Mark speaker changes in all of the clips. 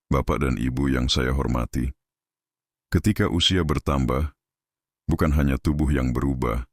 Speaker 1: Bapak dan Ibu yang saya hormati. Ketika usia bertambah, bukan hanya tubuh yang berubah,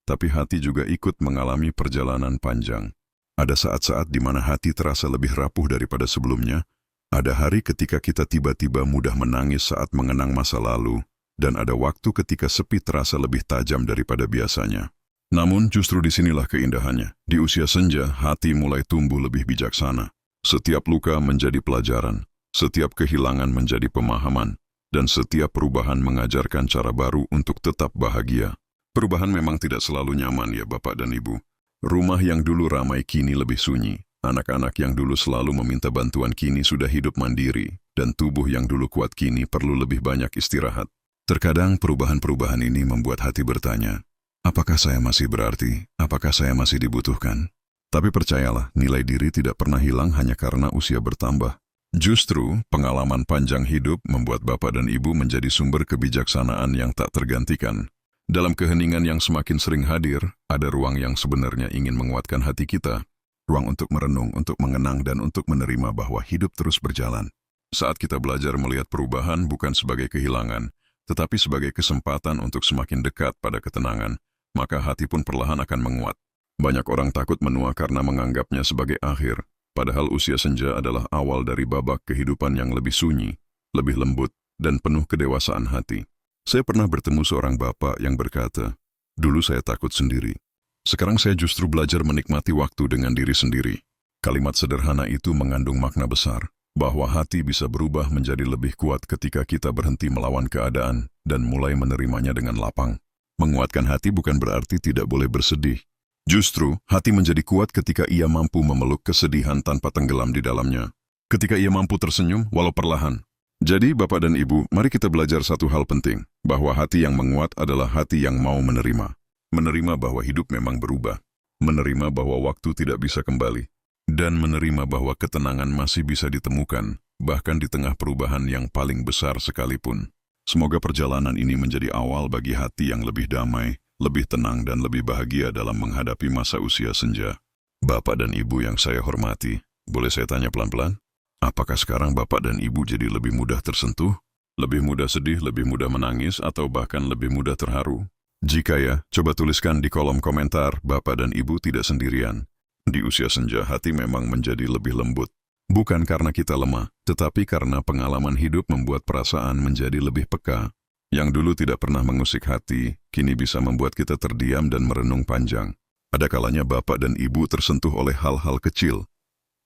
Speaker 1: tapi hati juga ikut mengalami perjalanan panjang. Ada saat-saat di mana hati terasa lebih rapuh daripada sebelumnya. Ada hari ketika kita tiba-tiba mudah menangis saat mengenang masa lalu, dan ada waktu ketika sepi terasa lebih tajam daripada biasanya. Namun justru disinilah keindahannya. Di usia senja, hati mulai tumbuh lebih bijaksana. Setiap luka menjadi pelajaran, setiap kehilangan menjadi pemahaman, dan setiap perubahan mengajarkan cara baru untuk tetap bahagia. Perubahan memang tidak selalu nyaman ya Bapak dan Ibu. Rumah yang dulu ramai kini lebih sunyi. Anak-anak yang dulu selalu meminta bantuan kini sudah hidup mandiri, dan tubuh yang dulu kuat kini perlu lebih banyak istirahat. Terkadang perubahan-perubahan ini membuat hati bertanya, apakah saya masih berarti? Apakah saya masih dibutuhkan? Tapi percayalah, nilai diri tidak pernah hilang hanya karena usia bertambah. Justru, pengalaman panjang hidup membuat Bapak dan Ibu menjadi sumber kebijaksanaan yang tak tergantikan. Dalam keheningan yang semakin sering hadir, ada ruang yang sebenarnya ingin menguatkan hati kita. Ruang untuk merenung, untuk mengenang, dan untuk menerima bahwa hidup terus berjalan. Saat kita belajar melihat perubahan bukan sebagai kehilangan, tetapi sebagai kesempatan untuk semakin dekat pada ketenangan, maka hati pun perlahan akan menguat. Banyak orang takut menua karena menganggapnya sebagai akhir, padahal usia senja adalah awal dari babak kehidupan yang lebih sunyi, lebih lembut, dan penuh kedewasaan hati. Saya pernah bertemu seorang bapak yang berkata, dulu saya takut sendiri. Sekarang saya justru belajar menikmati waktu dengan diri sendiri. Kalimat sederhana itu mengandung makna besar, bahwa hati bisa berubah menjadi lebih kuat ketika kita berhenti melawan keadaan dan mulai menerimanya dengan lapang. Menguatkan hati bukan berarti tidak boleh bersedih. Justru, hati menjadi kuat ketika ia mampu memeluk kesedihan tanpa tenggelam di dalamnya. Ketika ia mampu tersenyum, walau perlahan. Jadi, Bapak dan Ibu, mari kita belajar satu hal penting, bahwa hati yang menguat adalah hati yang mau menerima. Menerima bahwa hidup memang berubah, menerima bahwa waktu tidak bisa kembali, dan menerima bahwa ketenangan masih bisa ditemukan, bahkan di tengah perubahan yang paling besar sekalipun. Semoga perjalanan ini menjadi awal bagi hati yang lebih damai, lebih tenang, dan lebih bahagia dalam menghadapi masa usia senja. Bapak dan Ibu yang saya hormati, boleh saya tanya pelan-pelan? Apakah sekarang Bapak dan Ibu jadi lebih mudah tersentuh? Lebih mudah sedih, lebih mudah menangis, atau bahkan lebih mudah terharu? Jika ya, coba tuliskan di kolom komentar, Bapak dan Ibu tidak sendirian. Di usia senja hati memang menjadi lebih lembut. Bukan karena kita lemah, tetapi karena pengalaman hidup membuat perasaan menjadi lebih peka. Yang dulu tidak pernah mengusik hati, kini bisa membuat kita terdiam dan merenung panjang. Ada kalanya Bapak dan Ibu tersentuh oleh hal-hal kecil.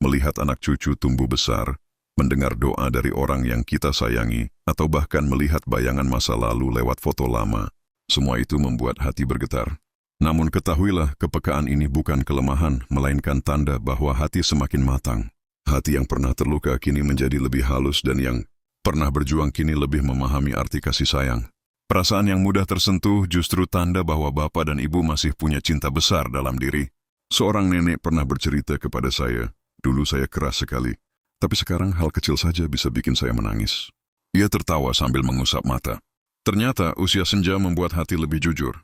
Speaker 1: Melihat anak cucu tumbuh besar, mendengar doa dari orang yang kita sayangi, atau bahkan melihat bayangan masa lalu lewat foto lama. Semua itu membuat hati bergetar. Namun ketahuilah, kepekaan ini bukan kelemahan, melainkan tanda bahwa hati semakin matang. Hati yang pernah terluka kini menjadi lebih halus, dan yang pernah berjuang kini lebih memahami arti kasih sayang. Perasaan yang mudah tersentuh justru tanda bahwa Bapak dan Ibu masih punya cinta besar dalam diri. Seorang nenek pernah bercerita kepada saya, dulu saya keras sekali, tapi sekarang hal kecil saja bisa bikin saya menangis. Ia tertawa sambil mengusap mata. Ternyata usia senja membuat hati lebih jujur.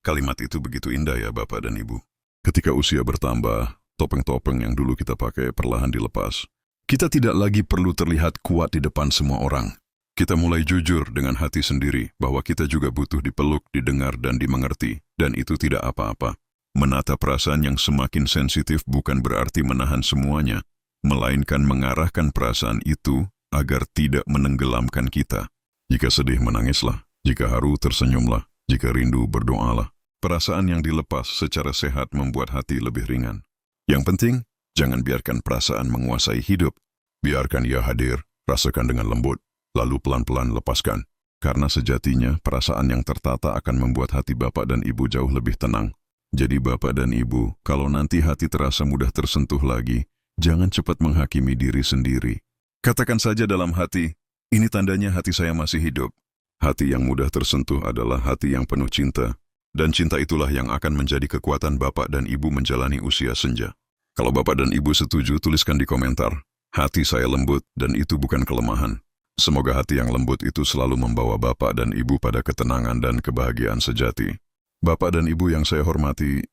Speaker 1: Kalimat itu begitu indah ya Bapak dan Ibu. Ketika usia bertambah, topeng-topeng yang dulu kita pakai perlahan dilepas. Kita tidak lagi perlu terlihat kuat di depan semua orang. Kita mulai jujur dengan hati sendiri bahwa kita juga butuh dipeluk, didengar, dan dimengerti. Dan itu tidak apa-apa. Menata perasaan yang semakin sensitif bukan berarti menahan semuanya, melainkan mengarahkan perasaan itu agar tidak menenggelamkan kita. Jika sedih, menangislah. Jika haru, tersenyumlah. Jika rindu, berdoalah. Perasaan yang dilepas secara sehat membuat hati lebih ringan. Yang penting, jangan biarkan perasaan menguasai hidup. Biarkan ia hadir, rasakan dengan lembut, lalu pelan-pelan lepaskan. Karena sejatinya, perasaan yang tertata akan membuat hati Bapak dan Ibu jauh lebih tenang. Jadi Bapak dan Ibu, kalau nanti hati terasa mudah tersentuh lagi, jangan cepat menghakimi diri sendiri. Katakan saja dalam hati, ini tandanya hati saya masih hidup. Hati yang mudah tersentuh adalah hati yang penuh cinta. Dan cinta itulah yang akan menjadi kekuatan Bapak dan Ibu menjalani usia senja. Kalau Bapak dan Ibu setuju, tuliskan di komentar. Hati saya lembut dan itu bukan kelemahan. Semoga hati yang lembut itu selalu membawa Bapak dan Ibu pada ketenangan dan kebahagiaan sejati. Bapak dan Ibu yang saya hormati,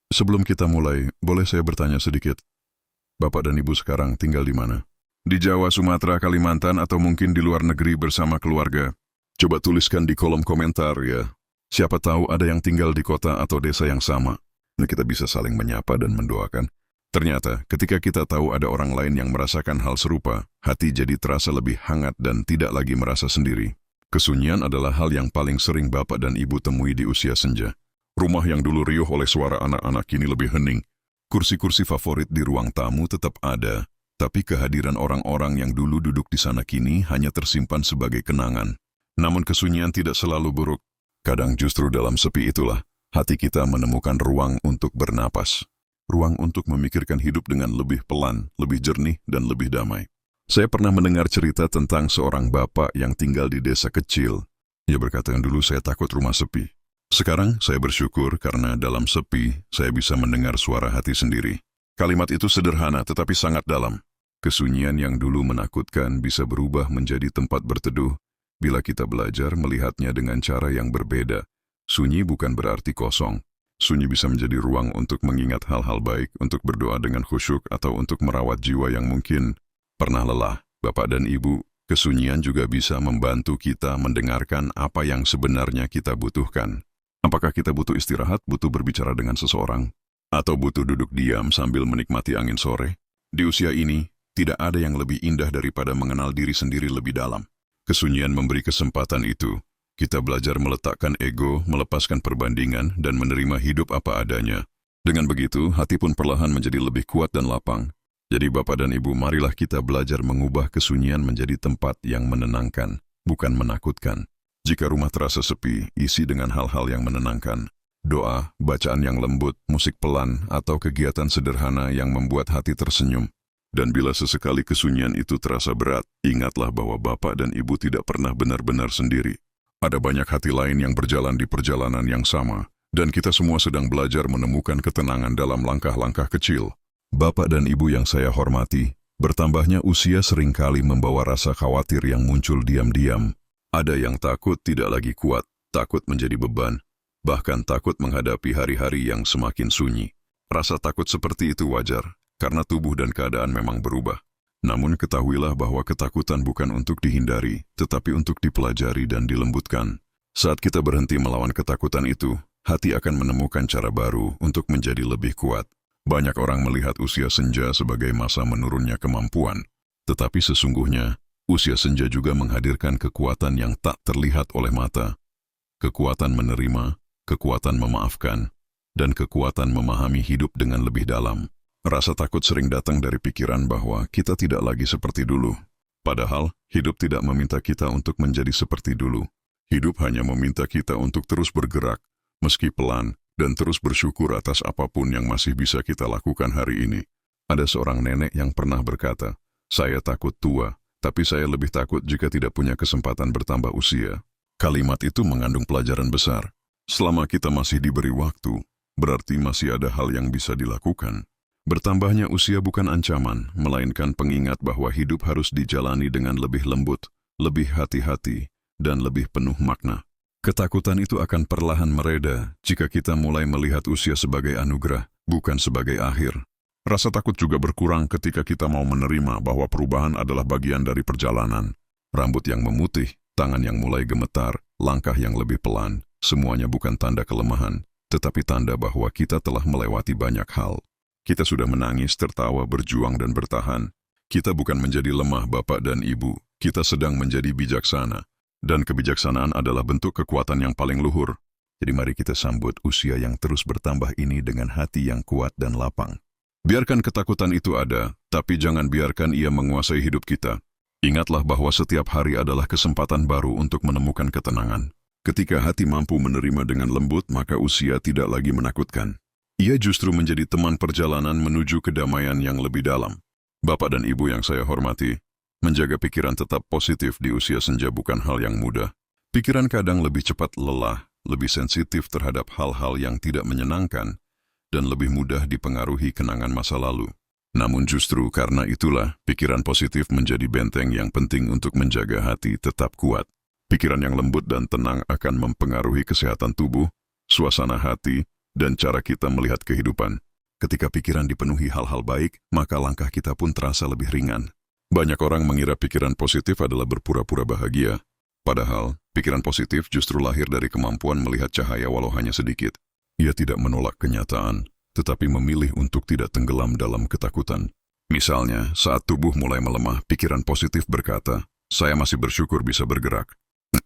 Speaker 1: sebelum kita mulai, boleh saya bertanya sedikit? Bapak dan Ibu sekarang tinggal di mana? Di Jawa, Sumatera, Kalimantan, atau mungkin di luar negeri bersama keluarga? Coba tuliskan di kolom komentar ya. Siapa tahu ada yang tinggal di kota atau desa yang sama. Nah, kita bisa saling menyapa dan mendoakan. Ternyata, ketika kita tahu ada orang lain yang merasakan hal serupa, hati jadi terasa lebih hangat dan tidak lagi merasa sendiri. Kesunyian adalah hal yang paling sering bapak dan ibu temui di usia senja. Rumah yang dulu riuh oleh suara anak-anak kini lebih hening. Kursi-kursi favorit di ruang tamu tetap ada, tapi kehadiran orang-orang yang dulu duduk di sana kini hanya tersimpan sebagai kenangan. Namun kesunyian tidak selalu buruk. Kadang justru dalam sepi itulah, hati kita menemukan ruang untuk bernapas. Ruang untuk memikirkan hidup dengan lebih pelan, lebih jernih, dan lebih damai. Saya pernah mendengar cerita tentang seorang bapak yang tinggal di desa kecil. Ia berkata, dulu saya takut rumah sepi. Sekarang saya bersyukur karena dalam sepi saya bisa mendengar suara hati sendiri. Kalimat itu sederhana tetapi sangat dalam. Kesunyian yang dulu menakutkan bisa berubah menjadi tempat berteduh bila kita belajar melihatnya dengan cara yang berbeda. Sunyi bukan berarti kosong. Sunyi bisa menjadi ruang untuk mengingat hal-hal baik, untuk berdoa dengan khusyuk, atau untuk merawat jiwa yang mungkin pernah lelah. Bapak dan Ibu, kesunyian juga bisa membantu kita mendengarkan apa yang sebenarnya kita butuhkan. Apakah kita butuh istirahat, butuh berbicara dengan seseorang, atau butuh duduk diam sambil menikmati angin sore? Di usia ini, tidak ada yang lebih indah daripada mengenal diri sendiri lebih dalam. Kesunyian memberi kesempatan itu. Kita belajar meletakkan ego, melepaskan perbandingan, dan menerima hidup apa adanya. Dengan begitu, hati pun perlahan menjadi lebih kuat dan lapang. Jadi Bapak dan Ibu, marilah kita belajar mengubah kesunyian menjadi tempat yang menenangkan, bukan menakutkan. Jika rumah terasa sepi, isi dengan hal-hal yang menenangkan. Doa, bacaan yang lembut, musik pelan, atau kegiatan sederhana yang membuat hati tersenyum. Dan bila sesekali kesunyian itu terasa berat, ingatlah bahwa Bapak dan Ibu tidak pernah benar-benar sendiri. Ada banyak hati lain yang berjalan di perjalanan yang sama, dan kita semua sedang belajar menemukan ketenangan dalam langkah-langkah kecil. Bapak dan Ibu yang saya hormati, bertambahnya usia seringkali membawa rasa khawatir yang muncul diam-diam. Ada yang takut tidak lagi kuat, takut menjadi beban, bahkan takut menghadapi hari-hari yang semakin sunyi. Rasa takut seperti itu wajar, karena tubuh dan keadaan memang berubah. Namun ketahuilah bahwa ketakutan bukan untuk dihindari, tetapi untuk dipelajari dan dilembutkan. Saat kita berhenti melawan ketakutan itu, hati akan menemukan cara baru untuk menjadi lebih kuat. Banyak orang melihat usia senja sebagai masa menurunnya kemampuan, tetapi sesungguhnya, usia senja juga menghadirkan kekuatan yang tak terlihat oleh mata. Kekuatan menerima, kekuatan memaafkan, dan kekuatan memahami hidup dengan lebih dalam. Rasa takut sering datang dari pikiran bahwa kita tidak lagi seperti dulu. Padahal, hidup tidak meminta kita untuk menjadi seperti dulu. Hidup hanya meminta kita untuk terus bergerak, meski pelan, dan terus bersyukur atas apapun yang masih bisa kita lakukan hari ini. Ada seorang nenek yang pernah berkata, "Saya takut tua, tapi saya lebih takut jika tidak punya kesempatan bertambah usia." Kalimat itu mengandung pelajaran besar. Selama kita masih diberi waktu, berarti masih ada hal yang bisa dilakukan. Bertambahnya usia bukan ancaman, melainkan pengingat bahwa hidup harus dijalani dengan lebih lembut, lebih hati-hati, dan lebih penuh makna. Ketakutan itu akan perlahan mereda jika kita mulai melihat usia sebagai anugerah, bukan sebagai akhir. Rasa takut juga berkurang ketika kita mau menerima bahwa perubahan adalah bagian dari perjalanan. Rambut yang memutih, tangan yang mulai gemetar, langkah yang lebih pelan, semuanya bukan tanda kelemahan, tetapi tanda bahwa kita telah melewati banyak hal. Kita sudah menangis, tertawa, berjuang, dan bertahan. Kita bukan menjadi lemah, Bapak dan Ibu. Kita sedang menjadi bijaksana. Dan kebijaksanaan adalah bentuk kekuatan yang paling luhur. Jadi mari kita sambut usia yang terus bertambah ini dengan hati yang kuat dan lapang. Biarkan ketakutan itu ada, tapi jangan biarkan ia menguasai hidup kita. Ingatlah bahwa setiap hari adalah kesempatan baru untuk menemukan ketenangan. Ketika hati mampu menerima dengan lembut, maka usia tidak lagi menakutkan. Ia justru menjadi teman perjalanan menuju kedamaian yang lebih dalam. Bapak dan Ibu yang saya hormati, menjaga pikiran tetap positif di usia senja bukan hal yang mudah. Pikiran kadang lebih cepat lelah, lebih sensitif terhadap hal-hal yang tidak menyenangkan, dan lebih mudah dipengaruhi kenangan masa lalu. Namun justru karena itulah, pikiran positif menjadi benteng yang penting untuk menjaga hati tetap kuat. Pikiran yang lembut dan tenang akan mempengaruhi kesehatan tubuh, suasana hati, dan cara kita melihat kehidupan. Ketika pikiran dipenuhi hal-hal baik, maka langkah kita pun terasa lebih ringan. Banyak orang mengira pikiran positif adalah berpura-pura bahagia. Padahal, pikiran positif justru lahir dari kemampuan melihat cahaya walau hanya sedikit. Ia tidak menolak kenyataan, tetapi memilih untuk tidak tenggelam dalam ketakutan. Misalnya, saat tubuh mulai melemah, pikiran positif berkata, "Saya masih bersyukur bisa bergerak."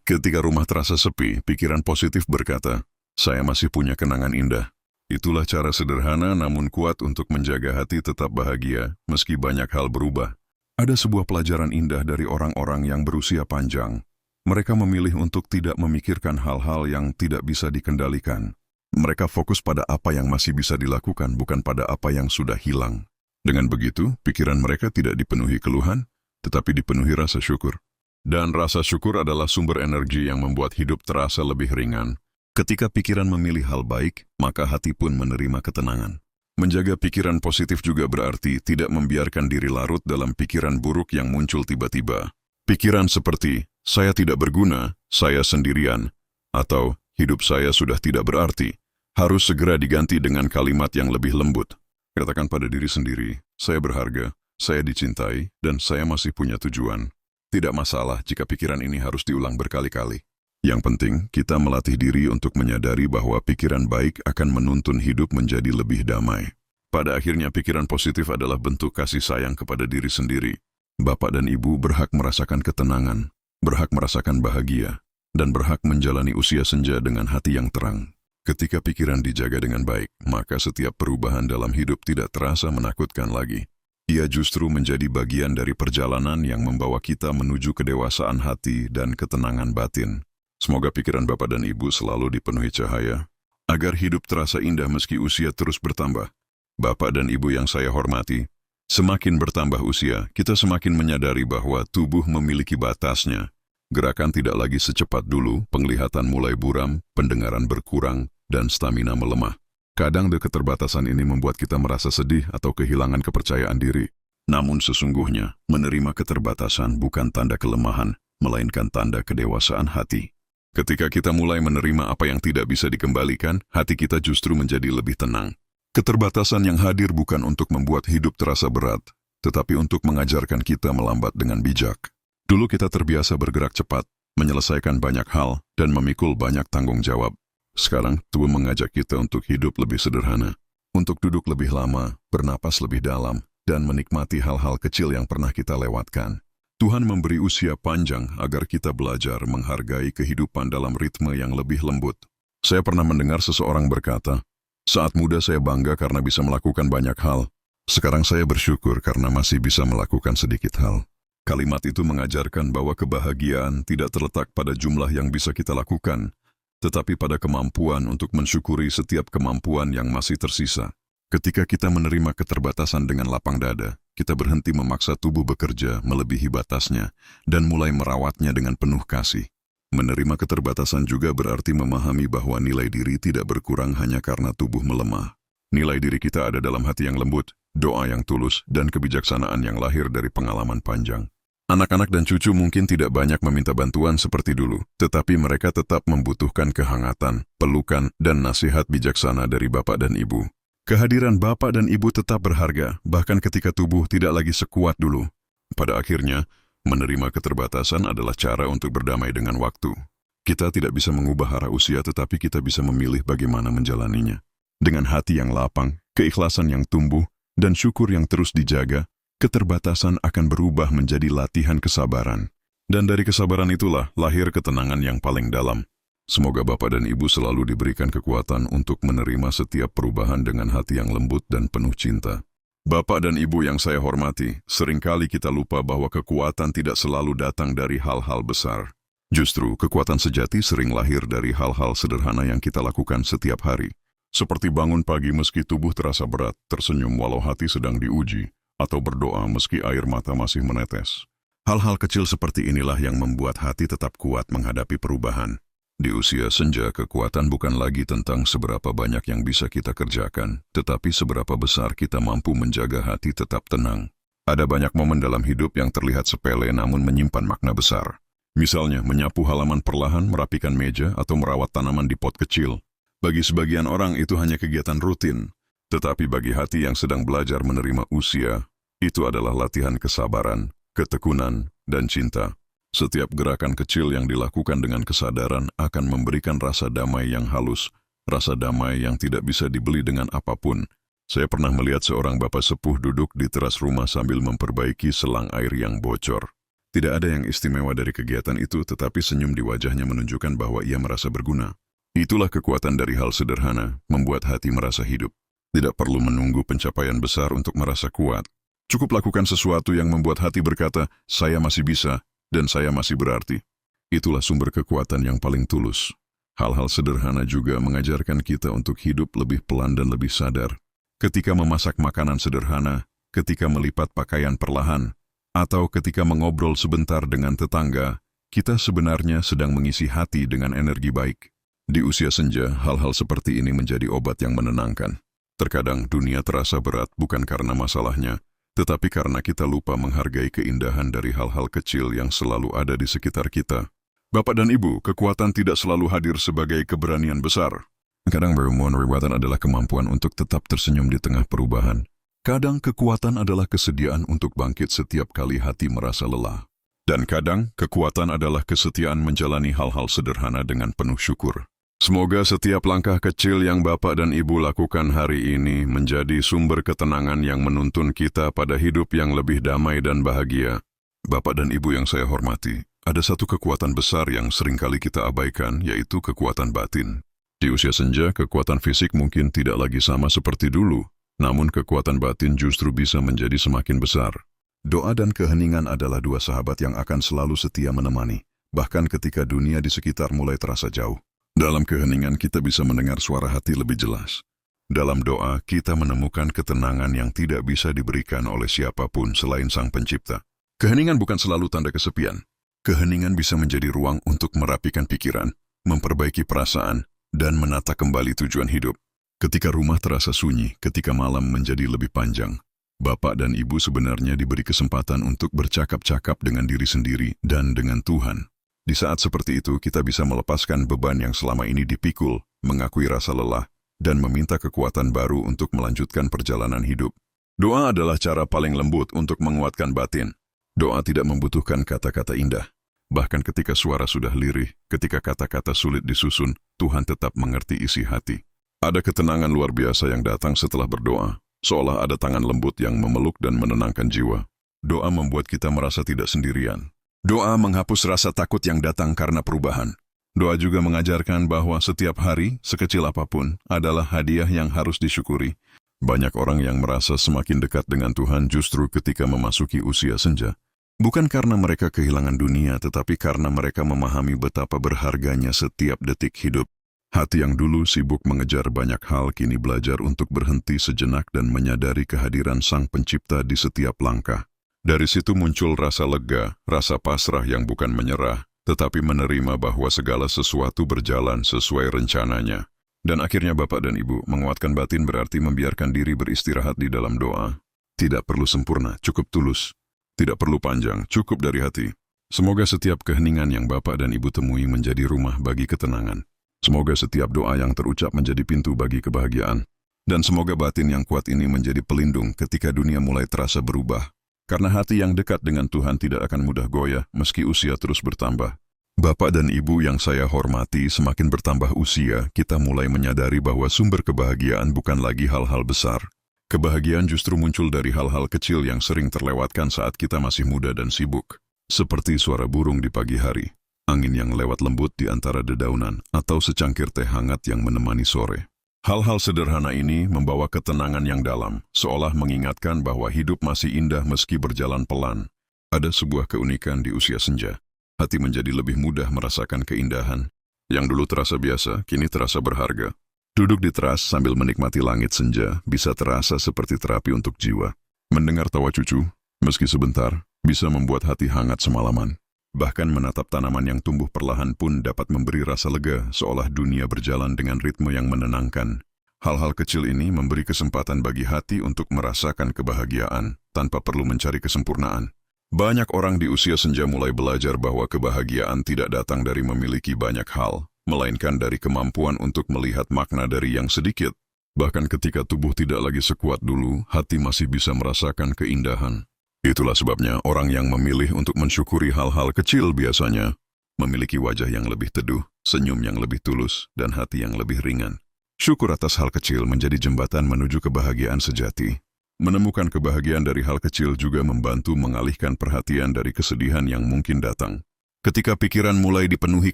Speaker 1: Ketika rumah terasa sepi, pikiran positif berkata, "Saya masih punya kenangan indah." Itulah cara sederhana namun kuat untuk menjaga hati tetap bahagia, meski banyak hal berubah. Ada sebuah pelajaran indah dari orang-orang yang berusia panjang. Mereka memilih untuk tidak memikirkan hal-hal yang tidak bisa dikendalikan. Mereka fokus pada apa yang masih bisa dilakukan, bukan pada apa yang sudah hilang. Dengan begitu, pikiran mereka tidak dipenuhi keluhan, tetapi dipenuhi rasa syukur. Dan rasa syukur adalah sumber energi yang membuat hidup terasa lebih ringan. Ketika pikiran memilih hal baik, maka hati pun menerima ketenangan. Menjaga pikiran positif juga berarti tidak membiarkan diri larut dalam pikiran buruk yang muncul tiba-tiba. Pikiran seperti, "Saya tidak berguna, saya sendirian," atau "Hidup saya sudah tidak berarti," harus segera diganti dengan kalimat yang lebih lembut. Katakan pada diri sendiri, "Saya berharga, saya dicintai, dan saya masih punya tujuan." Tidak masalah jika pikiran ini harus diulang berkali-kali. Yang penting, kita melatih diri untuk menyadari bahwa pikiran baik akan menuntun hidup menjadi lebih damai. Pada akhirnya, pikiran positif adalah bentuk kasih sayang kepada diri sendiri. Bapak dan Ibu berhak merasakan ketenangan, berhak merasakan bahagia, dan berhak menjalani usia senja dengan hati yang terang. Ketika pikiran dijaga dengan baik, maka setiap perubahan dalam hidup tidak terasa menakutkan lagi. Ia justru menjadi bagian dari perjalanan yang membawa kita menuju kedewasaan hati dan ketenangan batin. Semoga pikiran Bapak dan Ibu selalu dipenuhi cahaya, agar hidup terasa indah meski usia terus bertambah. Bapak dan Ibu yang saya hormati, semakin bertambah usia, kita semakin menyadari bahwa tubuh memiliki batasnya. Gerakan tidak lagi secepat dulu, penglihatan mulai buram, pendengaran berkurang, dan stamina melemah. Kadang keterbatasan ini membuat kita merasa sedih atau kehilangan kepercayaan diri. Namun sesungguhnya, menerima keterbatasan bukan tanda kelemahan, melainkan tanda kedewasaan hati. Ketika kita mulai menerima apa yang tidak bisa dikembalikan, hati kita justru menjadi lebih tenang. Keterbatasan yang hadir bukan untuk membuat hidup terasa berat, tetapi untuk mengajarkan kita melambat dengan bijak. Dulu kita terbiasa bergerak cepat, menyelesaikan banyak hal, dan memikul banyak tanggung jawab. Sekarang, Tuhan mengajak kita untuk hidup lebih sederhana, untuk duduk lebih lama, bernapas lebih dalam, dan menikmati hal-hal kecil yang pernah kita lewatkan. Tuhan memberi usia panjang agar kita belajar menghargai kehidupan dalam ritme yang lebih lembut. Saya pernah mendengar seseorang berkata, "Saat muda saya bangga karena bisa melakukan banyak hal. Sekarang saya bersyukur karena masih bisa melakukan sedikit hal." Kalimat itu mengajarkan bahwa kebahagiaan tidak terletak pada jumlah yang bisa kita lakukan, tetapi pada kemampuan untuk mensyukuri setiap kemampuan yang masih tersisa. Ketika kita menerima keterbatasan dengan lapang dada, kita berhenti memaksa tubuh bekerja melebihi batasnya dan mulai merawatnya dengan penuh kasih. Menerima keterbatasan juga berarti memahami bahwa nilai diri tidak berkurang hanya karena tubuh melemah. Nilai diri kita ada dalam hati yang lembut, doa yang tulus, dan kebijaksanaan yang lahir dari pengalaman panjang. Anak-anak dan cucu mungkin tidak banyak meminta bantuan seperti dulu, tetapi mereka tetap membutuhkan kehangatan, pelukan, dan nasihat bijaksana dari Bapak dan Ibu. Kehadiran Bapak dan Ibu tetap berharga, bahkan ketika tubuh tidak lagi sekuat dulu. Pada akhirnya, menerima keterbatasan adalah cara untuk berdamai dengan waktu. Kita tidak bisa mengubah arah usia, tetapi kita bisa memilih bagaimana menjalaninya. Dengan hati yang lapang, keikhlasan yang tumbuh, dan syukur yang terus dijaga, keterbatasan akan berubah menjadi latihan kesabaran. Dan dari kesabaran itulah lahir ketenangan yang paling dalam. Semoga Bapak dan Ibu selalu diberikan kekuatan untuk menerima setiap perubahan dengan hati yang lembut dan penuh cinta. Bapak dan Ibu yang saya hormati, seringkali kita lupa bahwa kekuatan tidak selalu datang dari hal-hal besar. Justru, kekuatan sejati sering lahir dari hal-hal sederhana yang kita lakukan setiap hari. Seperti bangun pagi meski tubuh terasa berat, tersenyum walau hati sedang diuji, atau berdoa meski air mata masih menetes. Hal-hal kecil seperti inilah yang membuat hati tetap kuat menghadapi perubahan. Di usia senja, kekuatan bukan lagi tentang seberapa banyak yang bisa kita kerjakan, tetapi seberapa besar kita mampu menjaga hati tetap tenang. Ada banyak momen dalam hidup yang terlihat sepele namun menyimpan makna besar. Misalnya, menyapu halaman perlahan, merapikan meja, atau merawat tanaman di pot kecil. Bagi sebagian orang itu hanya kegiatan rutin, tetapi bagi hati yang sedang belajar menerima usia, itu adalah latihan kesabaran, ketekunan, dan cinta. Setiap gerakan kecil yang dilakukan dengan kesadaran akan memberikan rasa damai yang halus, rasa damai yang tidak bisa dibeli dengan apapun. Saya pernah melihat seorang bapak sepuh duduk di teras rumah sambil memperbaiki selang air yang bocor. Tidak ada yang istimewa dari kegiatan itu, tetapi senyum di wajahnya menunjukkan bahwa ia merasa berguna. Itulah kekuatan dari hal sederhana, membuat hati merasa hidup. Tidak perlu menunggu pencapaian besar untuk merasa kuat. Cukup lakukan sesuatu yang membuat hati berkata, saya masih bisa, dan saya masih berarti. Itulah sumber kekuatan yang paling tulus. Hal-hal sederhana juga mengajarkan kita untuk hidup lebih pelan dan lebih sadar. Ketika memasak makanan sederhana, ketika melipat pakaian perlahan, atau ketika mengobrol sebentar dengan tetangga, kita sebenarnya sedang mengisi hati dengan energi baik. Di usia senja, hal-hal seperti ini menjadi obat yang menenangkan. Terkadang dunia terasa berat bukan karena masalahnya, tetapi karena kita lupa menghargai keindahan dari hal-hal kecil yang selalu ada di sekitar kita. Bapak dan Ibu, kekuatan tidak selalu hadir sebagai keberanian besar. Kadang kekuatan adalah kemampuan untuk tetap tersenyum di tengah perubahan. Kadang kekuatan adalah kesediaan untuk bangkit setiap kali hati merasa lelah. Dan kadang kekuatan adalah kesetiaan menjalani hal-hal sederhana dengan penuh syukur. Semoga setiap langkah kecil yang Bapak dan Ibu lakukan hari ini menjadi sumber ketenangan yang menuntun kita pada hidup yang lebih damai dan bahagia. Bapak dan Ibu yang saya hormati, ada satu kekuatan besar yang seringkali kita abaikan, yaitu kekuatan batin. Di usia senja, kekuatan fisik mungkin tidak lagi sama seperti dulu, namun kekuatan batin justru bisa menjadi semakin besar. Doa dan keheningan adalah dua sahabat yang akan selalu setia menemani, bahkan ketika dunia di sekitar mulai terasa jauh. Dalam keheningan kita bisa mendengar suara hati lebih jelas. Dalam doa kita menemukan ketenangan yang tidak bisa diberikan oleh siapapun selain Sang Pencipta. Keheningan bukan selalu tanda kesepian. Keheningan bisa menjadi ruang untuk merapikan pikiran, memperbaiki perasaan, dan menata kembali tujuan hidup. Ketika rumah terasa sunyi, ketika malam menjadi lebih panjang, Bapak dan Ibu sebenarnya diberi kesempatan untuk bercakap-cakap dengan diri sendiri dan dengan Tuhan. Di saat seperti itu, kita bisa melepaskan beban yang selama ini dipikul, mengakui rasa lelah, dan meminta kekuatan baru untuk melanjutkan perjalanan hidup. Doa adalah cara paling lembut untuk menguatkan batin. Doa tidak membutuhkan kata-kata indah. Bahkan ketika suara sudah lirih, ketika kata-kata sulit disusun, Tuhan tetap mengerti isi hati. Ada ketenangan luar biasa yang datang setelah berdoa, seolah ada tangan lembut yang memeluk dan menenangkan jiwa. Doa membuat kita merasa tidak sendirian. Doa menghapus rasa takut yang datang karena perubahan. Doa juga mengajarkan bahwa setiap hari, sekecil apapun, adalah hadiah yang harus disyukuri. Banyak orang yang merasa semakin dekat dengan Tuhan justru ketika memasuki usia senja. Bukan karena mereka kehilangan dunia, tetapi karena mereka memahami betapa berharganya setiap detik hidup. Hati yang dulu sibuk mengejar banyak hal kini belajar untuk berhenti sejenak dan menyadari kehadiran Sang Pencipta di setiap langkah. Dari situ muncul rasa lega, rasa pasrah yang bukan menyerah, tetapi menerima bahwa segala sesuatu berjalan sesuai rencananya. Dan akhirnya Bapak dan Ibu, menguatkan batin berarti membiarkan diri beristirahat di dalam doa. Tidak perlu sempurna, cukup tulus. Tidak perlu panjang, cukup dari hati. Semoga setiap keheningan yang Bapak dan Ibu temui menjadi rumah bagi ketenangan. Semoga setiap doa yang terucap menjadi pintu bagi kebahagiaan. Dan semoga batin yang kuat ini menjadi pelindung ketika dunia mulai terasa berubah. Karena hati yang dekat dengan Tuhan tidak akan mudah goyah meski usia terus bertambah. Bapak dan Ibu yang saya hormati, semakin bertambah usia, kita mulai menyadari bahwa sumber kebahagiaan bukan lagi hal-hal besar. Kebahagiaan justru muncul dari hal-hal kecil yang sering terlewatkan saat kita masih muda dan sibuk. Seperti suara burung di pagi hari, angin yang lewat lembut di antara dedaunan, atau secangkir teh hangat yang menemani sore. Hal-hal sederhana ini membawa ketenangan yang dalam, seolah mengingatkan bahwa hidup masih indah meski berjalan pelan. Ada sebuah keunikan di usia senja. Hati menjadi lebih mudah merasakan keindahan. Yang dulu terasa biasa, kini terasa berharga. Duduk di teras sambil menikmati langit senja bisa terasa seperti terapi untuk jiwa. Mendengar tawa cucu, meski sebentar, bisa membuat hati hangat semalaman. Bahkan menatap tanaman yang tumbuh perlahan pun dapat memberi rasa lega, seolah dunia berjalan dengan ritme yang menenangkan. Hal-hal kecil ini memberi kesempatan bagi hati untuk merasakan kebahagiaan, tanpa perlu mencari kesempurnaan. Banyak orang di usia senja mulai belajar bahwa kebahagiaan tidak datang dari memiliki banyak hal, melainkan dari kemampuan untuk melihat makna dari yang sedikit. Bahkan ketika tubuh tidak lagi sekuat dulu, hati masih bisa merasakan keindahan. Itulah sebabnya orang yang memilih untuk mensyukuri hal-hal kecil biasanya memiliki wajah yang lebih teduh, senyum yang lebih tulus, dan hati yang lebih ringan. Syukur atas hal kecil menjadi jembatan menuju kebahagiaan sejati. Menemukan kebahagiaan dari hal kecil juga membantu mengalihkan perhatian dari kesedihan yang mungkin datang. Ketika pikiran mulai dipenuhi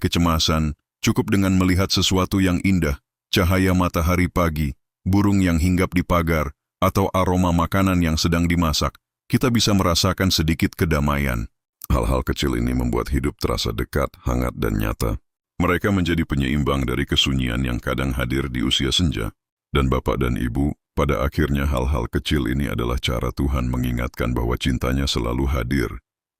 Speaker 1: kecemasan, cukup dengan melihat sesuatu yang indah, cahaya matahari pagi, burung yang hinggap di pagar, atau aroma makanan yang sedang dimasak, kita bisa merasakan sedikit kedamaian. Hal-hal kecil ini membuat hidup terasa dekat, hangat, dan nyata. Mereka menjadi penyeimbang dari kesunyian yang kadang hadir di usia senja. Dan Bapak dan Ibu, pada akhirnya hal-hal kecil ini adalah cara Tuhan mengingatkan bahwa cintanya selalu hadir,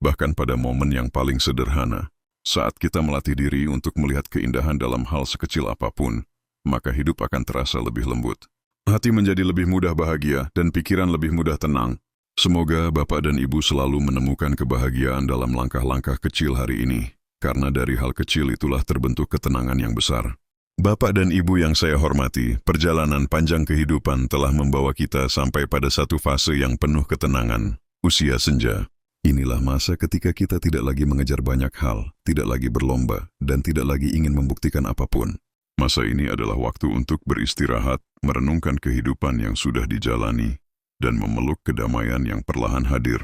Speaker 1: bahkan pada momen yang paling sederhana. Saat kita melatih diri untuk melihat keindahan dalam hal sekecil apapun, maka hidup akan terasa lebih lembut. Hati menjadi lebih mudah bahagia dan pikiran lebih mudah tenang. Semoga Bapak dan Ibu selalu menemukan kebahagiaan dalam langkah-langkah kecil hari ini, karena dari hal kecil itulah terbentuk ketenangan yang besar. Bapak dan Ibu yang saya hormati, perjalanan panjang kehidupan telah membawa kita sampai pada satu fase yang penuh ketenangan, usia senja. Inilah masa ketika kita tidak lagi mengejar banyak hal, tidak lagi berlomba, dan tidak lagi ingin membuktikan apapun. Masa ini adalah waktu untuk beristirahat, merenungkan kehidupan yang sudah dijalani, dan memeluk kedamaian yang perlahan hadir.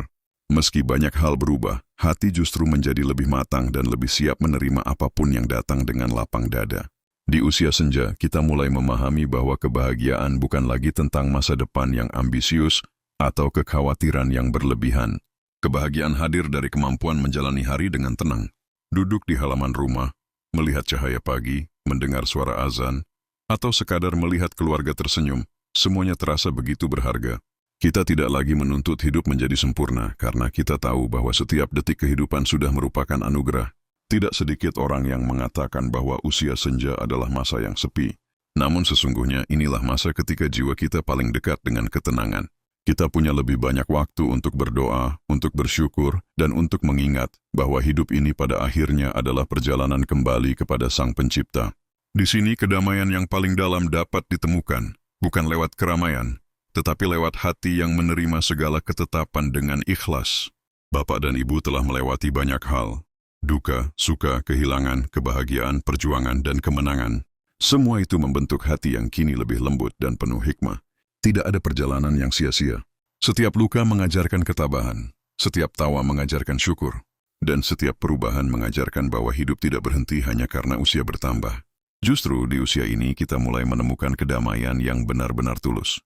Speaker 1: Meski banyak hal berubah, hati justru menjadi lebih matang dan lebih siap menerima apapun yang datang dengan lapang dada. Di usia senja, kita mulai memahami bahwa kebahagiaan bukan lagi tentang masa depan yang ambisius atau kekhawatiran yang berlebihan. Kebahagiaan hadir dari kemampuan menjalani hari dengan tenang. Duduk di halaman rumah, melihat cahaya pagi, mendengar suara azan, atau sekadar melihat keluarga tersenyum, semuanya terasa begitu berharga. Kita tidak lagi menuntut hidup menjadi sempurna karena kita tahu bahwa setiap detik kehidupan sudah merupakan anugerah. Tidak sedikit orang yang mengatakan bahwa usia senja adalah masa yang sepi. Namun sesungguhnya inilah masa ketika jiwa kita paling dekat dengan ketenangan. Kita punya lebih banyak waktu untuk berdoa, untuk bersyukur, dan untuk mengingat bahwa hidup ini pada akhirnya adalah perjalanan kembali kepada Sang Pencipta. Di sini kedamaian yang paling dalam dapat ditemukan, bukan lewat keramaian, tetapi lewat hati yang menerima segala ketetapan dengan ikhlas. Bapak dan Ibu telah melewati banyak hal. Duka, suka, kehilangan, kebahagiaan, perjuangan, dan kemenangan. Semua itu membentuk hati yang kini lebih lembut dan penuh hikmah. Tidak ada perjalanan yang sia-sia. Setiap luka mengajarkan ketabahan, setiap tawa mengajarkan syukur, dan setiap perubahan mengajarkan bahwa hidup tidak berhenti hanya karena usia bertambah. Justru di usia ini kita mulai menemukan kedamaian yang benar-benar tulus.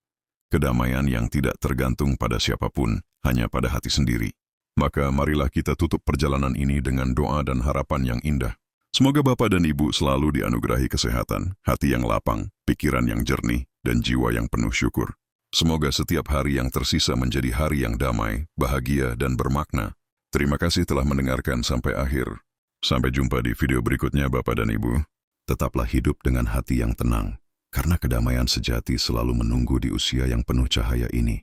Speaker 1: Kedamaian yang tidak tergantung pada siapapun, hanya pada hati sendiri. Maka marilah kita tutup perjalanan ini dengan doa dan harapan yang indah. Semoga Bapak dan Ibu selalu dianugerahi kesehatan, hati yang lapang, pikiran yang jernih, dan jiwa yang penuh syukur. Semoga setiap hari yang tersisa menjadi hari yang damai, bahagia, dan bermakna. Terima kasih telah mendengarkan sampai akhir. Sampai jumpa di video berikutnya Bapak dan Ibu. Tetaplah hidup dengan hati yang tenang, karena kedamaian sejati selalu menunggu di usia yang penuh cahaya ini.